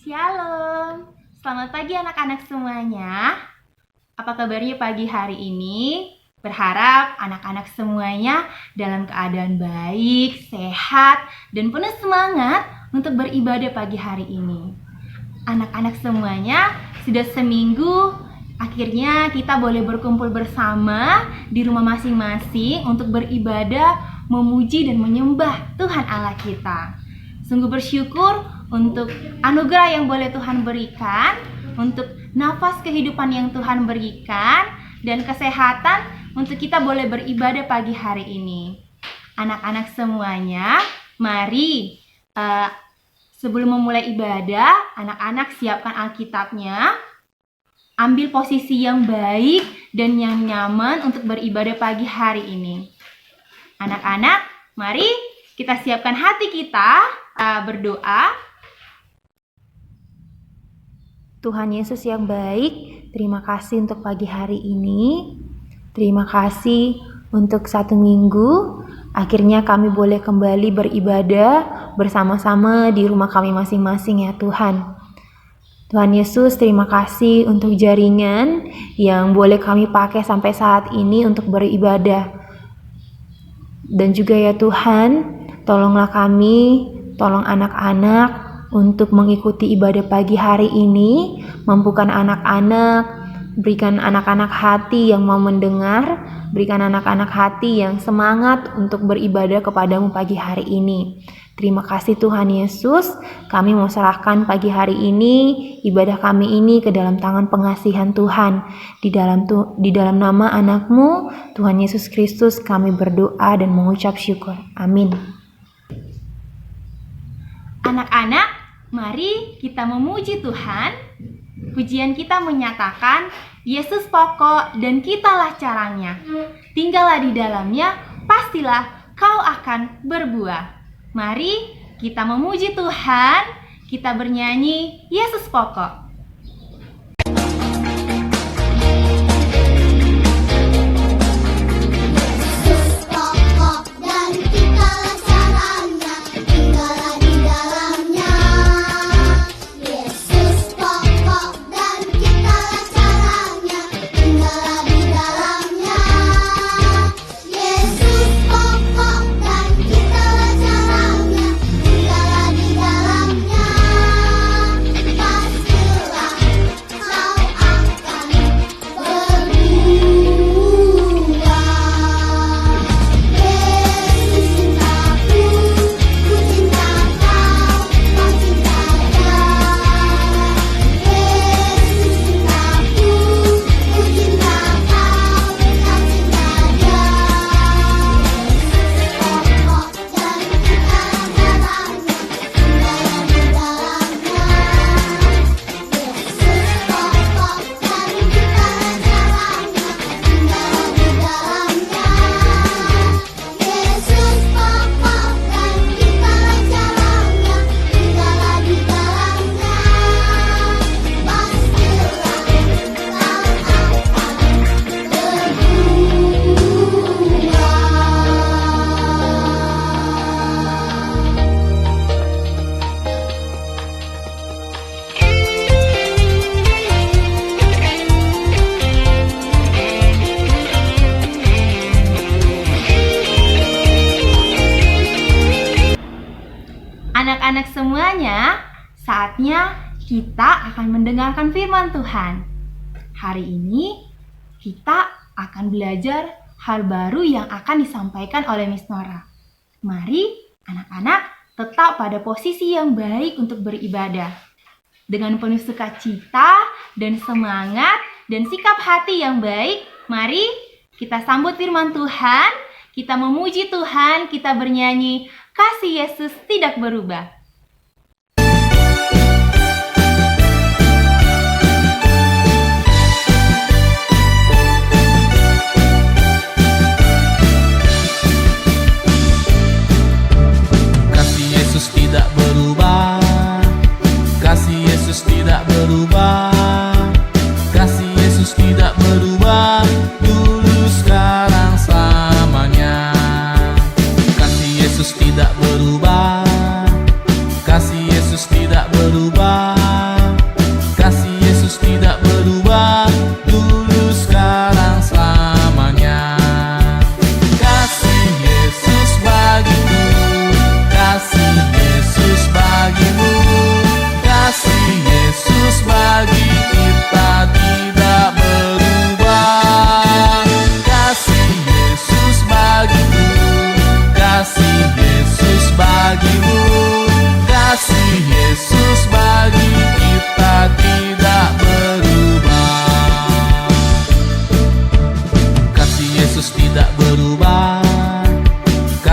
Shalom, selamat pagi anak-anak semuanya. Apa kabarnya pagi hari ini? Berharap anak-anak semuanya dalam keadaan baik, sehat, dan penuh semangat untuk beribadah pagi hari ini. Anak-anak semuanya sudah seminggu, akhirnya kita boleh berkumpul bersama di rumah masing-masing untuk beribadah, memuji dan menyembah Tuhan Allah kita. Sungguh bersyukur untuk anugerah yang boleh Tuhan berikan, untuk nafas kehidupan yang Tuhan berikan, dan kesehatan untuk kita boleh beribadah pagi hari ini. Anak-anak semuanya, mari sebelum memulai ibadah, anak-anak siapkan Alkitabnya, ambil posisi yang baik dan yang nyaman untuk beribadah pagi hari ini. Anak-anak, mari kita siapkan hati kita, berdoa. Tuhan Yesus yang baik, terima kasih untuk pagi hari ini. Terima kasih untuk 1 minggu. Akhirnya kami boleh kembali beribadah bersama-sama di rumah kami masing-masing ya Tuhan. Tuhan Yesus, terima kasih untuk jaringan yang boleh kami pakai sampai saat ini untuk beribadah. Dan juga ya Tuhan, tolonglah kami, tolong anak-anak untuk mengikuti ibadah pagi hari ini, mampukan anak-anak, berikan anak-anak hati yang mau mendengar, berikan anak-anak hati yang semangat untuk beribadah kepadamu pagi hari ini. Terima kasih Tuhan Yesus, kami mau serahkan pagi hari ini, ibadah kami ini ke dalam tangan pengasihan Tuhan. Di dalam nama anakmu, Tuhan Yesus Kristus, kami berdoa dan mengucap syukur. Amin. Anak-anak, mari kita memuji Tuhan. Pujian kita menyatakan, Yesus pokok dan kitalah caranya. Tinggallah di dalamnya, pastilah kau akan berbuah. Mari kita memuji Tuhan, kita bernyanyi Yesus pokok. Anak-anak semuanya, saatnya kita akan mendengarkan firman Tuhan. Hari ini kita akan belajar hal baru yang akan disampaikan oleh Miss Nora. Mari anak-anak tetap pada posisi yang baik untuk beribadah. Dengan penuh sukacita dan semangat dan sikap hati yang baik, mari kita sambut firman Tuhan, kita memuji Tuhan, kita bernyanyi Kasih Yesus tidak berubah. Kasih Yesus tidak berubah. Kasih Yesus tidak berubah. Kasih Yesus tidak berubah. Dulu, sekarang, selamanya. Kasih Yesus tidak berubah. Kasih Yesus tidak berubah.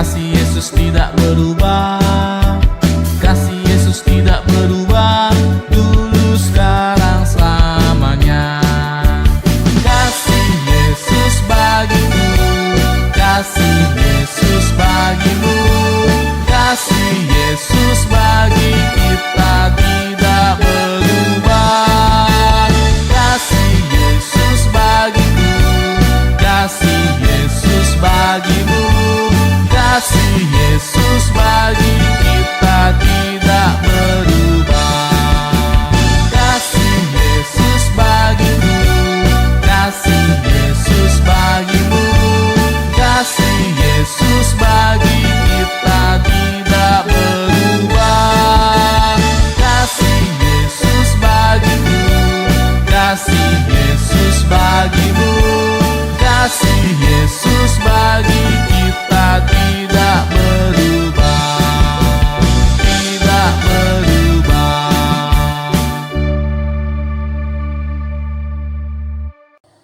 kasih Yesus tidak berubah, kasih Yesus tidak berubah, dulu sekarang selamanya. Kasih Yesus bagimu, kasih Yesus bagimu, kasih Yesus bagi kita tidak berubah. Kasih Yesus bagimu, kasih Yesus bagimu, kasih Yesus bagi kita tidak berubah. Kasih Yesus bagimu, kasih Yesus bagimu, kasih Yesus bagi kita tidak berubah. Kasih Yesus bagimu, kasih Yesus bagimu, kasih Yesus bagi kita tidak berubah, tidak berubah.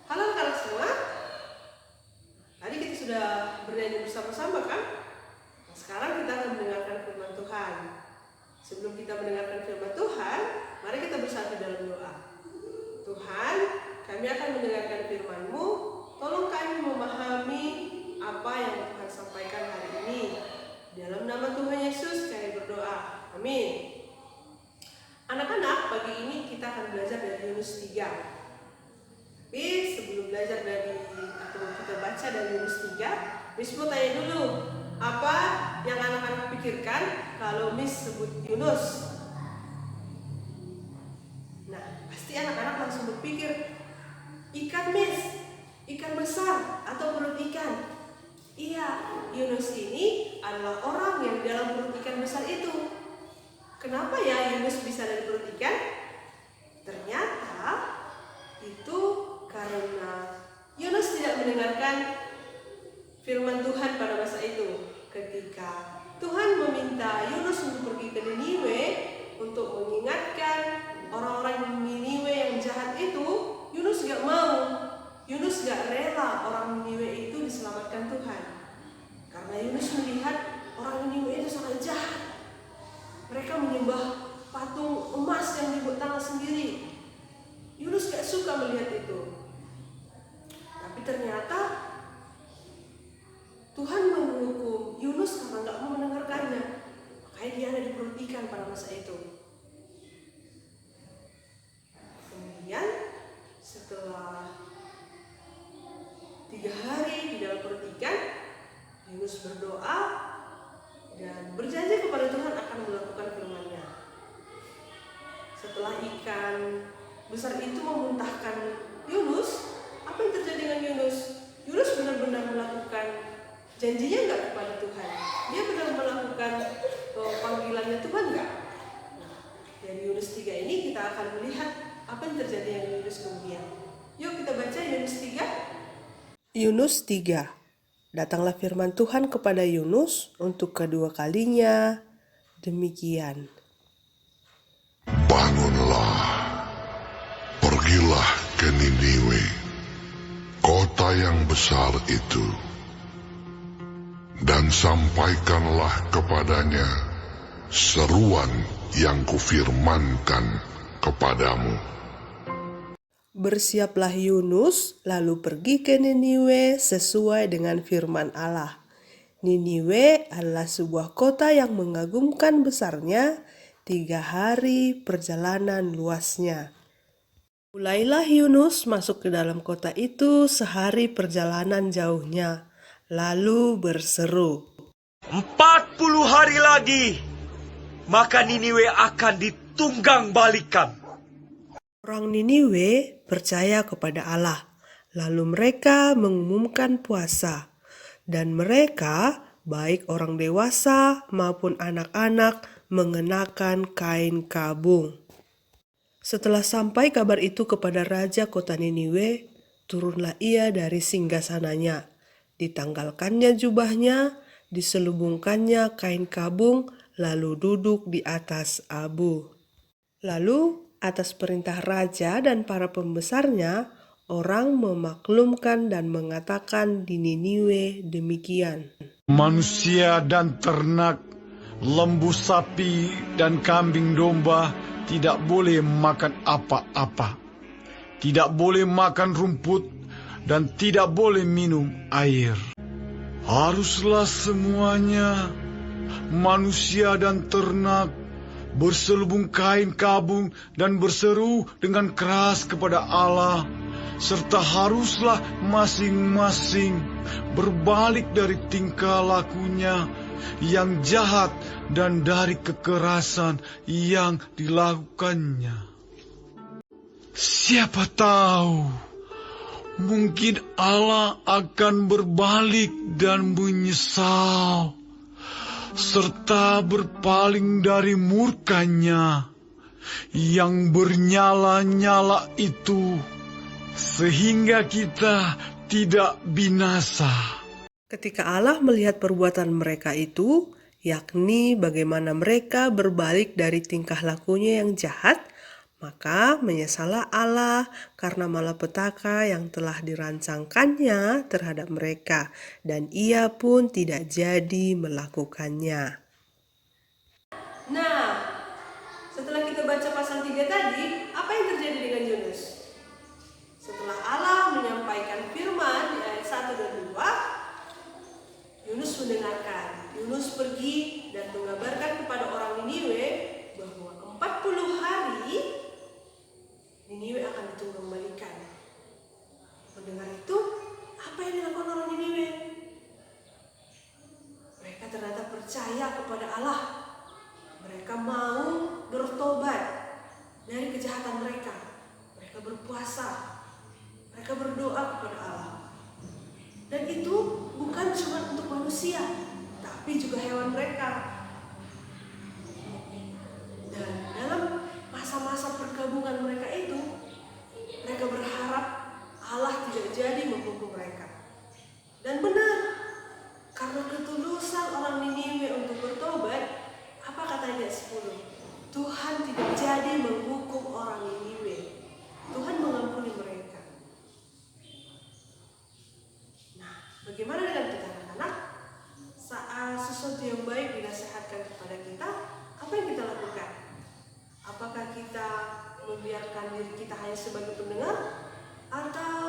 Halo anak-anak semua, tadi kita sudah bernyanyi bersama-sama kan? Nah, sekarang kita akan mendengarkan firman Tuhan. Sebelum kita mendengarkan firman Tuhan, mari kita bersatu dalam doa. Tuhan, kami akan mendengarkan firman-Mu, tolong kami memahami apa yang Tuhan sampaikan hari ini. Dalam nama Tuhan Yesus kami berdoa, amin. Anak-anak, pagi ini kita akan belajar dari Yunus 3. Tapi sebelum belajar dari atau kita baca dari Yunus 3, Miss mau tanya dulu, apa yang anak-anak pikirkan kalau Miss sebut Yunus? Nah, pasti anak-anak langsung berpikir, ikan Miss, ikan besar atau perut ikan. Iya, Yunus ini adalah orang yang di dalam perut ikan besar itu. Kenapa ya Yunus bisa dari perut ikan? Ternyata itu karena Yunus tidak mendengarkan firman Tuhan pada masa itu. Ketika Tuhan meminta Yunus untuk pergi ke Niniwe untuk mengingatkan orang-orang Niniwe yang jahat itu, Yunus gak mau. Yunus gak rela orang Niniwe itu diselamatkan Tuhan. Karena Yunus melihat orang Niniwe itu sangat jahat. Mereka menyembah patung emas yang dibuat tangan sendiri. Yunus gak suka melihat itu. Tapi ternyata Tuhan menghukum Yunus karena gak mau mendengarkannya. Makanya dia ada di perut ikan pada masa itu. Kemudian setelah 3 hari di dalam perut ikan, Yunus berdoa dan berjanji kepada Tuhan akan melakukan firman-Nya. Setelah ikan besar itu memuntahkan Yunus, apa yang terjadi dengan Yunus? Yunus benar-benar melakukan janjinya enggak kepada Tuhan? Dia benar melakukan panggilannya Tuhan enggak? Nah, dari Yunus 3 ini kita akan melihat apa yang terjadi dengan Yunus kemudian. Yuk kita baca Yunus 3. Yunus 3. Datanglah firman Tuhan kepada Yunus untuk kedua kalinya, demikian. Bangunlah, pergilah ke Niniwe, kota yang besar itu, dan sampaikanlah kepadanya seruan yang kufirmankan kepadamu. Bersiaplah Yunus, lalu pergi ke Niniwe sesuai dengan firman Allah. Niniwe adalah sebuah kota yang mengagumkan besarnya, 3 hari perjalanan luasnya. Mulailah Yunus masuk ke dalam kota itu sehari perjalanan jauhnya, lalu berseru, 40 hari lagi, maka Niniwe akan ditunggang balikan. Orang Niniwe percaya kepada Allah, lalu mereka mengumumkan puasa, dan mereka, baik orang dewasa maupun anak-anak, mengenakan kain kabung. Setelah sampai kabar itu kepada raja kota Niniwe, turunlah ia dari singgasananya, ditanggalkannya jubahnya, diselubungkannya kain kabung, lalu duduk di atas abu. Lalu atas perintah raja dan para pembesarnya, orang memaklumkan dan mengatakan di Niniwe demikian. Manusia dan ternak, lembu sapi dan kambing domba tidak boleh makan apa-apa. Tidak boleh makan rumput dan tidak boleh minum air. Haruslah semuanya, manusia dan ternak, berselubung kain kabung dan berseru dengan keras kepada Allah, serta haruslah masing-masing berbalik dari tingkah lakunya yang jahat dan dari kekerasan yang dilakukannya. Siapa tahu, mungkin Allah akan berbalik dan menyesal, serta berpaling dari murkanya yang bernyala-nyala itu, sehingga kita tidak binasa. Ketika Allah melihat perbuatan mereka itu, yakni bagaimana mereka berbalik dari tingkah lakunya yang jahat, maka menyesallah Allah karena malapetaka yang telah dirancangkannya terhadap mereka, dan ia pun tidak jadi melakukannya. Nah, setelah kita baca pasal 3 tadi, apa yang terjadi dengan Yunus? Setelah Allah menyampaikan firman di ayat 1 dan 2, Yunus mendengarkan. Yunus pergi dan mengabarkan kepada orang Niniwe bahwa 40 hari Niniwe akan ditunggang-balikan. Mendengar itu, apa yang dilakukan orang Niniwe? Mereka ternyata percaya kepada Allah. Mereka mau bertobat dari kejahatan mereka. Mereka berpuasa. Mereka berdoa kepada Allah. Dan itu bukan cuma untuk manusia, tapi juga hewan mereka. Dan dalam masa-masa perkabungan mereka itu, mereka berharap Allah tidak jadi menghukum mereka. Dan benar, karena ketulusan orang Niniwe untuk bertobat, apa kata ayat 10? Tuhan tidak jadi menghukum orang Niniwe. Tuhan mengampuni mereka. Bagaimana dengan kita anak-anak? Saat sesuatu yang baik dinasihatkan kepada kita, apa yang kita lakukan? Apakah kita membiarkan diri kita hanya sebagai pendengar atau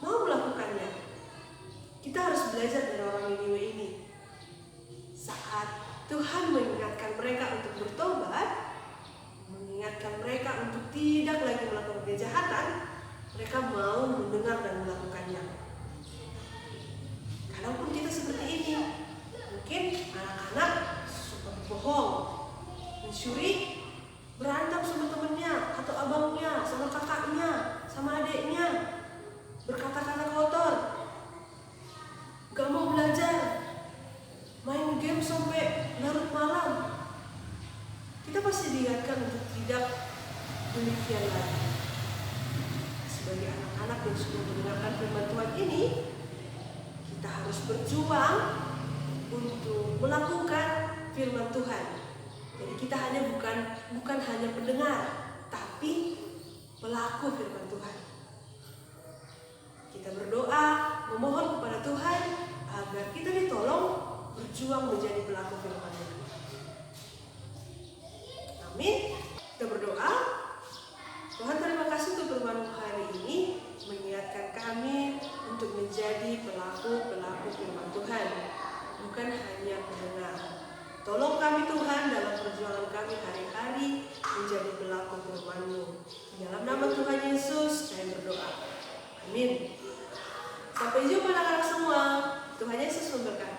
mau melakukannya? Kita harus belajar dari orang Niniwe ini. Saat Tuhan mengingatkan mereka untuk bertobat, mengingatkan mereka untuk tidak lagi melakukan kejahatan, mereka mau mendengar dan melakukannya. Walaupun kita seperti ini, mungkin anak-anak suka berbohong, mencuri, berantem sama temennya, atau abangnya, sama kakaknya, sama adiknya, berkata-kata kotor, gak mau belajar, main game sampai larut malam. Kita pasti diingatkan untuk tidak demikian lagi. Sebagai anak-anak yang sudah mendengarkan firman Tuhan ini, kita harus berjuang untuk melakukan firman Tuhan. Jadi kita bukan hanya pendengar, tapi pelaku firman Tuhan. Kita berdoa, memohon kepada Tuhan agar kita ditolong berjuang menjadi pelaku firman Tuhan. Amin. Kita berdoa. Tuhan, terima kasih untuk firman hari ini mengingatkan kami untuk menjadi pelaku-pelaku firman Tuhan, bukan hanya pendengar. Tolong kami Tuhan dalam perjuangan kami hari-hari menjadi pelaku firman-Mu. Dalam nama Tuhan Yesus saya berdoa. Amin. Sampai jumpa anak-anak semua. Tuhan Yesus memberkati.